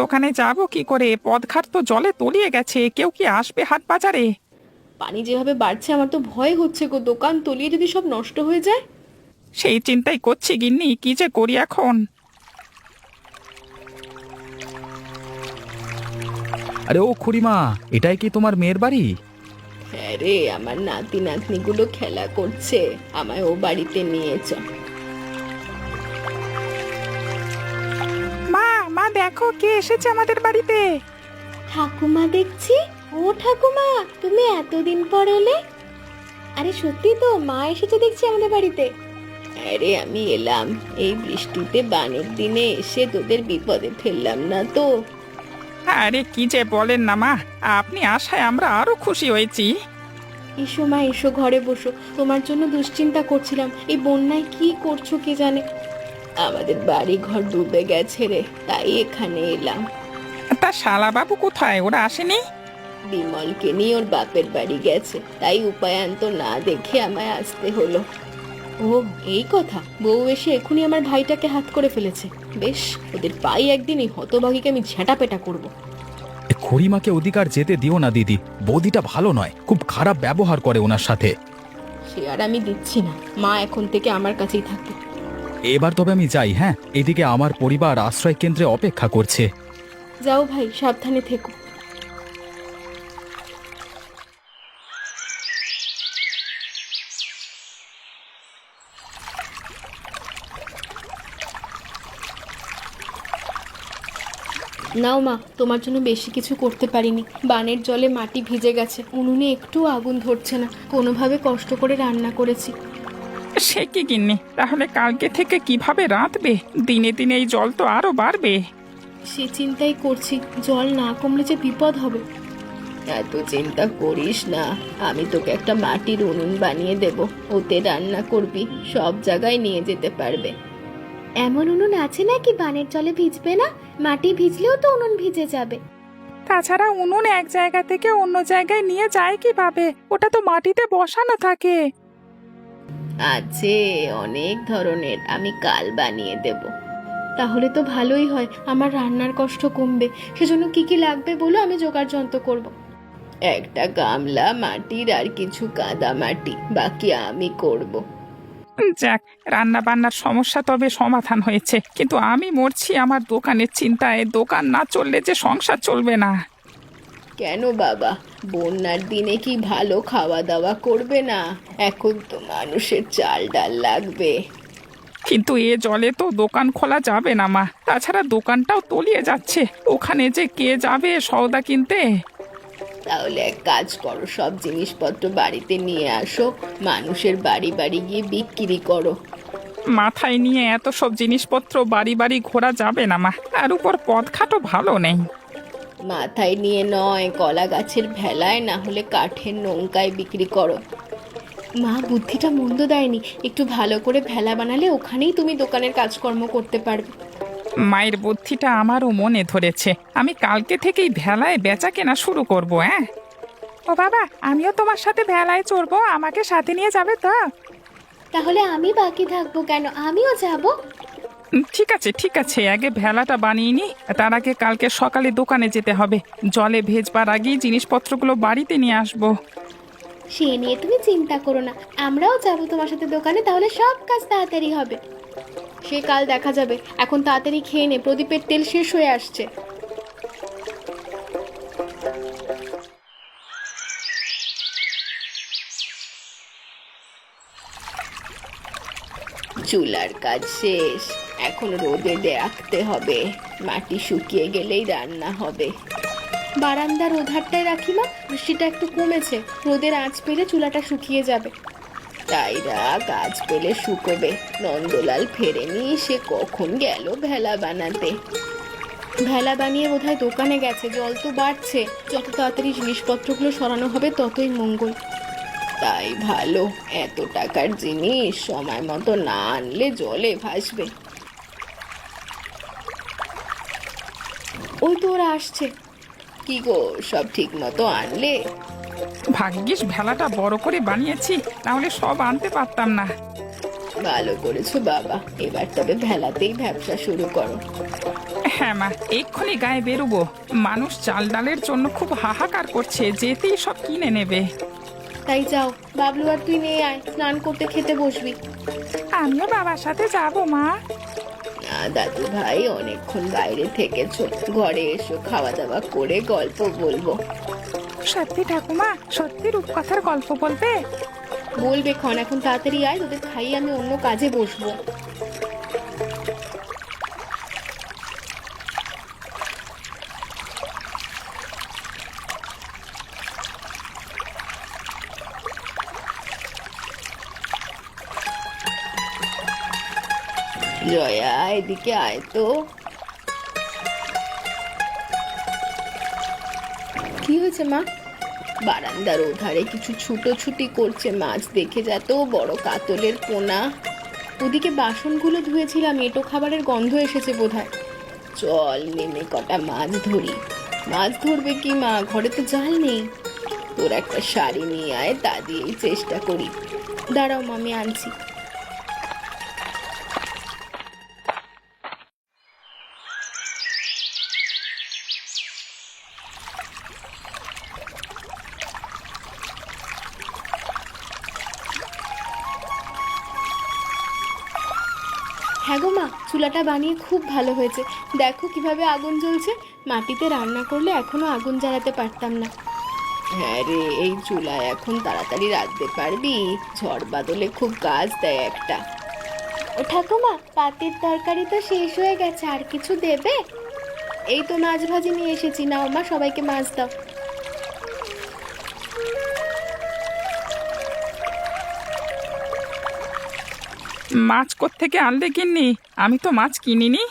দোকানে যাব কি করে? পদঘাট তো জলে তলিয়ে গেছে, কেউ কি আসবে হাট বাজারে? পানি যেভাবে বাড়ছে আমার তো ভয় হচ্ছে গো, দোকান তলিয়ে যদি সব নষ্ট হয়ে যায়। সেই চিন্তাই করছি গিন্নি, কি যে করি এখন। আরে ও খুড়িমা, এটাই কি তোমার মেয়ের বাড়ি? হ্যাঁ রে, আমার নাতি নাতনিগুলো খেলা করছে, আমায় ও বাড়িতে নিয়ে চ। মা মা দেখো কে এসেছে আমাদের বাড়িতে। ঠাকুমা দেখছি। ও ঠাকুমা, তুমি এতদিন পর এলে? আরে সত্যি তো, মা এসেছে দেখছি আমাদের বাড়িতে। আরে আমি এলাম এই বৃষ্টিতে, বানের দিনে এসে তোদের বিপদে ফেললাম না তো? আরে কি যে বলেন না মা, আপনি আসায় আমরা আরো খুশি হয়েছি। এসো মা এসো, ঘরে বসো। তোমার জন্য দুশ্চিন্তা করছিলাম, এই বন্যায় কি করছো কে জানে। আমাদের বাড়ি ঘর ডুবে গেছে রে, তাই এখানে এলাম। তা শালা বাবু কোথায়? ওরা আসেনি? বিমলকে নিয়ে ওর বাপের বাড়ি গেছে, তাই উপায়ান্ত না দেখে আমায় আসতে হলো। ও এই কথা, বউ এসে এখনই আমার ভাইটাকে হাত করে ফেলেছে। বেশ, ওদের পাই একদিন এই হতভাগীকে আমি ঝেঁটাপেটা করব। এ খুড়িমাকে অধিকার যেতে দিও না দিদি, বৌদিটা ভালো নয়, খুব খারাপ ব্যবহার করে ওনার সাথে। সে আর আমি দিচ্ছি না, মা এখন থেকে আমার কাছেই থাকবে। এবার তবে আমি যাই, হ্যাঁ? এদিকে আমার পরিবার আশ্রয় কেন্দ্রে অপেক্ষা করছে। যাও ভাই, সাবধানে থেকো। নাও মা, তোমার জন্য বেশি কিছু করতে পারিনি, বানের জলে মাটি ভিজে গেছে, উনুনে একটু আগুন ধরছে না, কোনোভাবে কষ্ট করে রান্না করেছি। সে কি গিন্নি, তাহলে কালকে থেকে কিভাবে রাঁধবে? দিনে দিনে এই জল তো আরো বাড়বে। সে চিন্তাই করছি, জল না কমলে যে বিপদ হবে। এত চিন্তা করিস না, আমি তোকে একটা মাটির উনুন বানিয়ে দেব, ওতে রান্না করবি, সব জায়গায় নিয়ে যেতে পারবে। এমন উনুন আছে নাকি বানের জলে ভিজবে না? মাটি ভিজলেও তো উনুন ভিজে যাবে। তাছাড়া উনুন এক জায়গা থেকে অন্য জায়গায় নিয়ে যায় কিভাবে? ওটা তো মাটিতে বসানো থাকে। আছে অনেক ধরনের, আমি কাল বানিয়ে দেব। তাহলে তো ভালোই হয়, আমার রান্নার কষ্ট কমবে। সেজন্য কি কি লাগবে বলো, আমি জোগাড় যন্ত্র করব। একটা গামলা মাটির আর কিছু কাদা মাটি, বাকি আমি করব। যাক, রান্না বান্নার সমস্যা তবে সমাধান হয়েছে, কিন্তু আমি মরছি আমার দোকানের চিন্তায়। দোকান না চললে যে সংসার চলবে না। কেন বাবা, বন্যার দিনে কি ভালো খাওয়া দাওয়া করবে না? এখন তো মানুষের চাল ডাল লাগবে। কিন্তু এ জলে তো দোকান খোলা যাবে না মা, তাছাড়া দোকানটাও তলিয়ে যাচ্ছে, ওখানে যে কে যাবে সওদা কিনতে? তাহলে এক কাজ করো, সব জিনিসপত্র বাড়িতে নিয়ে আসো, মানুষের বাড়ি বাড়ি গিয়ে বিক্রি করো। মাথায় নিয়ে এত সব জিনিসপত্র বাড়ি বাড়ি ঘোরা যাবে না মা, আর উপর পথঘাটও ভালো নেই। মাথায় নিয়ে নয়, কলা গাছের ভেলায়, না হলে কাঠের নৌকায় বিক্রি করো। মা বুদ্ধিটা মন্দ দেয়নি, একটু ভালো করে ভেলা বানালে ওখানেই তুমি দোকানের কাজকর্ম করতে পারবে। মায়ের বুদ্ধিটা আমারও মনে ধরেছে, আমি কালকে থেকেই ভেলায় বেচা কেনা শুরু করব। হ্যাঁ ও বাবা, আমিও তোমার সাথে ভেলায় চড়বো, আমাকে সাথে নিয়ে যাবে তো? তাহলে আমি বাকি থাকবো কেন, আমিও যাব। ঠিক আছে ঠিক আছে, আগে ভেলাটা বানিয়ে নি, তার আগে কালকে সকালে দোকানে যেতে হবে। জলে ভেজবার আগেই জিনিসপত্রগুলো বাড়িতে নিয়ে আসবো। সে নিয়ে তুমি চিন্তা করো না, আমরাও যাব তোমার সাথে দোকানে, তাহলে সব কাজ তাড়াতাড়ি হবে। সে কাল দেখা যাবে, এখন তাড়াতাড়ি খেয়ে নে, প্রদীপের তেল শেষ হয়ে আসছে। চুলার কাজ শেষ, এখন রোদে রাখতে হবে, মাটি শুকিয়ে গেলেই রান্না হবে। বারান্দার ওধারটায় রাখি মা, বৃষ্টিটা একটু কমেছে, রোদের আঁচ পেলে চুলাটা শুকিয়ে যাবে। তাই রাখ, আঁচ পেলে শুকোবে। নন্দলাল ফেরেনি, সে কখন গেল ভেলা বানাতে। ভেলা বানিয়ে বোধহয় দোকানে গেছে, জল তো বাড়ছে, যত তাড়াতাড়ি জিনিসপত্রগুলো সরানো হবে ততই মঙ্গল। তাই ভালো, এত টাকার জিনিস সময় মতো না আনলে জলে ভাসবে। ওই তো ওরা আসছে। কি গো, সব ঠিক মতো আনলে? ভাগ্যিস ভেলাটা বড় করে বানিয়েছি, তাহলে সব আনতে পারতাম না। ভালো করেছো বাবা, এবার তবে ভেলাতেই ব্যবসা শুরু করো। হ্যাঁ মা, এক্ষুনি গায়ে বেরোবো। মানুষ চাল ডালের জন্য খুব হাহাকার করছে, যেতেই সব কিনে নেবে। তাই যাও, বাবলু আর তুই নিয়ে আয়, স্নান করতে খেতে বসবি। আমিও বাবার সাথে যাবো মা। না দাদু ভাই, অনেকক্ষণ বাইরে থেকেছো, ঘরে এসো, খাওয়া দাওয়া করে গল্প বলবো। সত্যি ঠাকুমা, সত্যি রূপকথার গল্প বলবে? বলবে ক্ষণ, এখন তাড়াতাড়ি আয়, তোদের খাইয়ে আমি অন্য কাজে বসবো। জয়া, এদিকে আয় তো। কি হয়েছে মা? বারান্দার ওধারে কিছু ছুটোছুটি করছে মাছ, দেখে যা তো, বড় কাতলের পোনা। ওদিকে বাসনগুলো ধুয়েছিলাম, এঁটো খাবারের গন্ধ এসেছে বোধহয়। চল নেমে কটা মাছ ধরি। মাছ ধরবে কি মা, ঘরে তো জাল নেই। তোর একটা শাড়ি নিয়ে আয়, তা দিয়েই চেষ্টা করি। দাঁড়াও মা, আমি আনছি। হ্যাঁ গো মা, চুলাটা বানিয়ে খুব ভালো হয়েছে। দেখো কিভাবে আগুন জ্বলছে। মাটিতে রান্না করলে এখনো আগুন জ্বালাতে পারতাম না। হ্যাঁ রে, এই চুলায় এখন তাড়াতাড়ি রাঁধতে পারবি? ঝড় বাদলে খুব কাজ দেয় একটা। ও ঠাকুমা, পাতির তরকারি তো শেষ হয়ে গেছে, আর কিছু দেবে? এই তো মাছ ভাজি নিয়ে এসেছি, নাও মা, সবাইকে মাছ দাও। মাছ কোত্থেকে আনলে গিন্নি? আমি তো মাছ কিনিনি।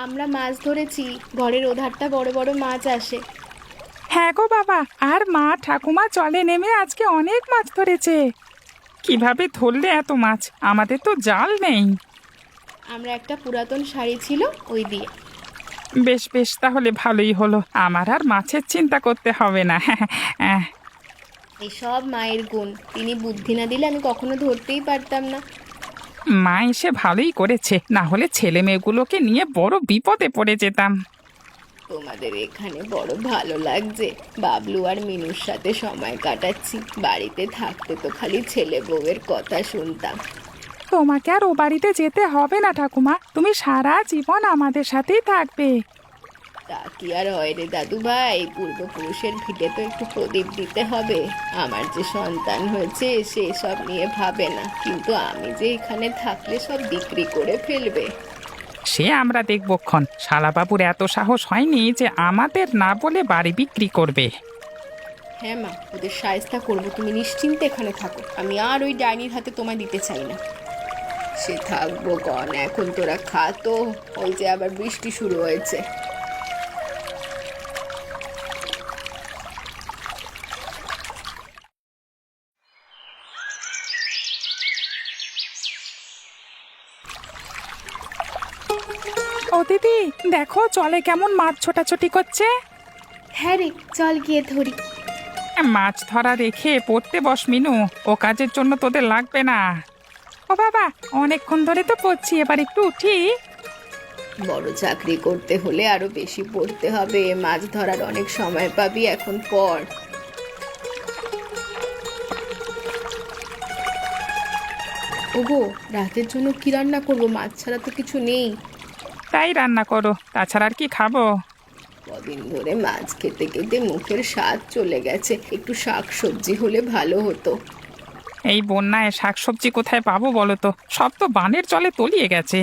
আমরা মাছ ধরেছি, ঘরের ওধারটা বড় বড় মাছ আসে। হ্যাঁ গো বাবা, আর মা ঠাকুমা জলে নেমে আজকে অনেক মাছ ধরেছে। কিভাবে ধরলে এত মাছ? আমাদের তো জাল নেই। আমরা একটা পুরাতন শাড়ি ছিল, ওই দিয়ে। বেশ বেশ, তাহলে ভালোই হলো, আমার আর মাছের চিন্তা করতে হবে না। এসব মায়ের গুণ, তিনি বুদ্ধি না দিলে আমি কখনো ধরতেই পারতাম না। মা এসে ভালোই করেছে, না হলে ছেলে মেয়েগুলোকে নিয়ে বড় বিপদে পড়ে যেতাম। তোমাদের এখানে বড় ভালো লাগছে, বাবলু আর মিনুর সাথে সময় কাটাচ্ছি। বাড়িতে থাকতে তো খালি ছেলে বউয়ের কথা শুনতাম। তোমাকে আর ও বাড়িতে যেতে হবে না ঠাকুমা, তুমি সারা জীবন আমাদের সাথেই থাকবে। তা কি আর হয় রে দাদু ভাই, পূর্বপুরুষের ভিটে তো একটু প্রদীপ দিতে হবে। আমার যে সন্তান হয়েছে সে সব নিয়ে ভাবে না, কিন্তু আমি যে এখানে থাকলে সব বিক্রি করে ফেলবে। সে আমরা দেখবক্ষণ। শালাবাবুর এত সাহস হয়নি যে আমাদের না বলে বাড়ি বিক্রি করবে। হ্যাঁ মা, ওদের সায়স্তা করবো, তুমি নিশ্চিন্তে এখানে থাকো। আমি আর ওই ডাইনির হাতে তোমায় দিতে চাই না। সে থাকবো কন, এখন তোরা খা তো, ওই যে আবার বৃষ্টি শুরু হয়েছে। ও দিদি, দেখো জলে কেমন মাছ ছোটাছুটি করছে। হ্যাঁ রে, চল গিয়ে ধরি। মাছ ধরা রেখে পড়তে বস মিনু, ও কাজের জন্য তোদের লাগবে না। ও বাবা, অনেকক্ষণ ধরে তো পড়ছি, এবার একটু উঠি। বড় চাকরি করতে হলে আরো বেশি পড়তে হবে, মাছ ধরার অনেক সময় পাবি, এখন পড়। ওগো, রাতের জন্য কি রান্না করবো? মাছ ছাড়া তো কিছু নেই। তাই রান্না করো, তাছাড়া আর কি খাবো? কদিন ধরে মাছ খেতে খেতে মুখের স্বাদ চলে গেছে, একটু শাক সবজি হলে ভালো হতো। এই বন্যায় শাকসবজি কোথায় পাবো বলো তো? সব তো বানের জলে তলিয়ে গেছে।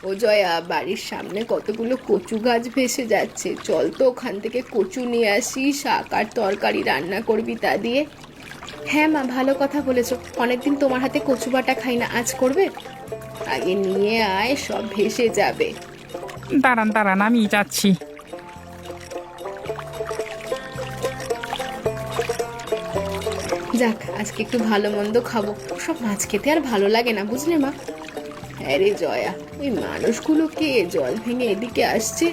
ও জয়া, বাড়ির সামনে কতগুলো কচু গাছ ভেসে যাচ্ছে, চল তো ওখান থেকে কচু নিয়ে আসি, শাক আর তরকারি রান্না করবি তা দিয়ে। হ্যাঁ মা, ভালো কথা বলেছো, অনেকদিন তোমার হাতে কচু বাটা খাই না, আজ করবে? আগে নিয়ে আয়, সব ভেসে যাবে। দাঁড়ান দাঁড়ান, আমি যাচ্ছি। যাক, আজকে একটু ভালো মন্দ খাবো, সব মাছ খেতে আর ভালো লাগে না, বুঝলে মা? হ্যাঁ রে জয়া, ওই মানুষগুলো কে জল ভেঙে এদিকে আসছে?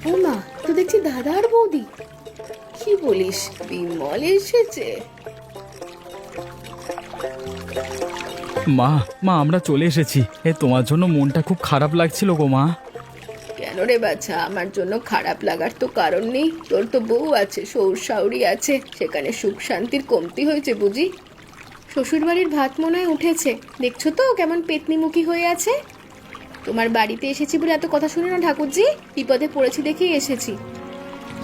ও মা, তো দেখছি দাদা আর বৌদি। কি বলিস, বিমল এসেছে? মা, মা আমরা চলে এসেছি। তোমার জন্য মনটা খুব খারাপ লাগছিল গো মা। কেন রে বাছা, আমার জন্য খারাপ লাগার তো কারণ নেই। তোর তো বউ আছে, শ্বশুর শাশুড়ি আছে, সেখানে সুখ শান্তির কমতি হয়েছে বুঝি? শ্বশুরবাড়ির ভাত মনে হয় উঠেছে, দেখছো তো কেমন পেতনিমুখী হয়ে আছে। তোমার বাড়িতে এসেছি বলে এত কথা শুনে না ঠাকুরজি, বিপদে পড়েছি দেখেই এসেছি।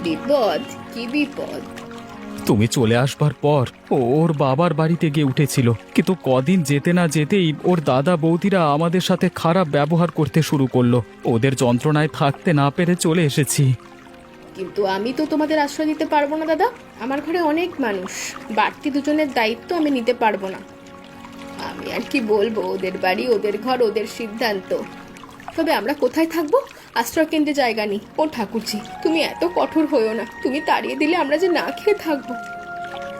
বিপদ? কি বিপদ? তুমি চলে আসবার পর ওর বাবার বাড়িতে গিয়ে উঠেছিল, কিন্তু কদিন যেতে না যেতেই ওর দাদা বৌদিরা আমাদের সাথে খারাপ ব্যবহার করতে শুরু করলো। ওদের যন্ত্রণায় থাকতে না পেরে চলে এসেছি। কিন্তু আমি তো তোমাদের আশ্রয় দিতে পারবো না দাদা, আমার ঘরে অনেক মানুষ, বাড়তি দুজনের দায়িত্ব আমি নিতে পারবো না। আমি আর কি বলবো, ওদের বাড়ি, ওদের ঘর, ওদের সিদ্ধান্ত। তবে আমরা কোথায় থাকবো? আশ্রয় কেন্দ্রে জায়গা নেই। ও ঠাকুরজি, তুমি এত কঠোর হইও না, তুমি তাড়িয়ে দিলে আমরা যে না খেয়ে থাকবো।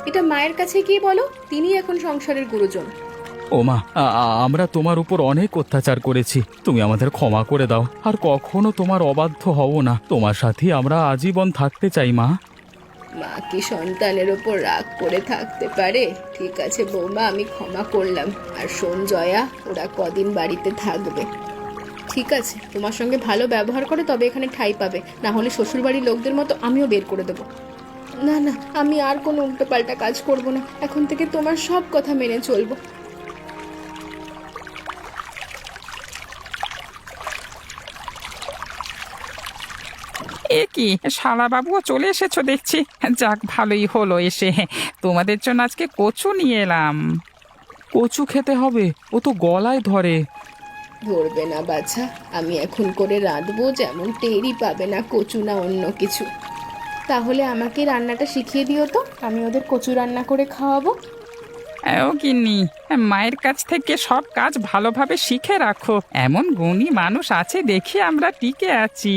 এটা মায়ের কাছে গিয়ে বলো, তিনি এখন সংসারের গুরুজন। ও মা, আমরা তোমার উপর অনেক অত্যাচার করেছি, তুমি আমাদের ক্ষমা করে দাও। আর কখনো তোমার অবাধ্য হব না, তোমার সাথে আমরা আজীবন থাকতে চাই মা। মা কি সন্তানের ওপর রাগ করে থাকতে পারে? ঠিক আছে বৌমা, আমি ক্ষমা করলাম। আর শোন জয়া, ওরা কদিন বাড়িতে থাকবে। ঠিক আছে, তোমার সঙ্গে ভালো ব্যবহার করে তবে এখানে ঠাঁই পাবে, না হলে শ্বশুরবাড়ির লোকদের মতো আমিও বের করে দেবো। না না, আমি আর কোনো উল্টোপাল্টা কাজ করব না, এখন থেকে তোমার সব কথা মেনে চলবো। এ কি, শালাবাবুও চলে এসেছো দেখছি। যাক, ভালোই হলো এসে। তোমাদের জন্য আজকে কচু নিয়ে এলাম। কচু খেতে হবে, ও তো গলায় ধরে। ধরবে না বাছা, আমি এখন করে রাঁধবো, যেমন টেরই পাবে না কচু না অন্য কিছু। তাহলে আমাকে রান্নাটা শিখিয়ে দিও তো, আমি ওদের কচু রান্না করে খাওয়াবো। ও গিন্নি, মায়ের কাছ থেকে সব কাজ ভালোভাবে শিখে রাখো। এমন গুণী মানুষ আছে দেখি আমরা টিকে আছি।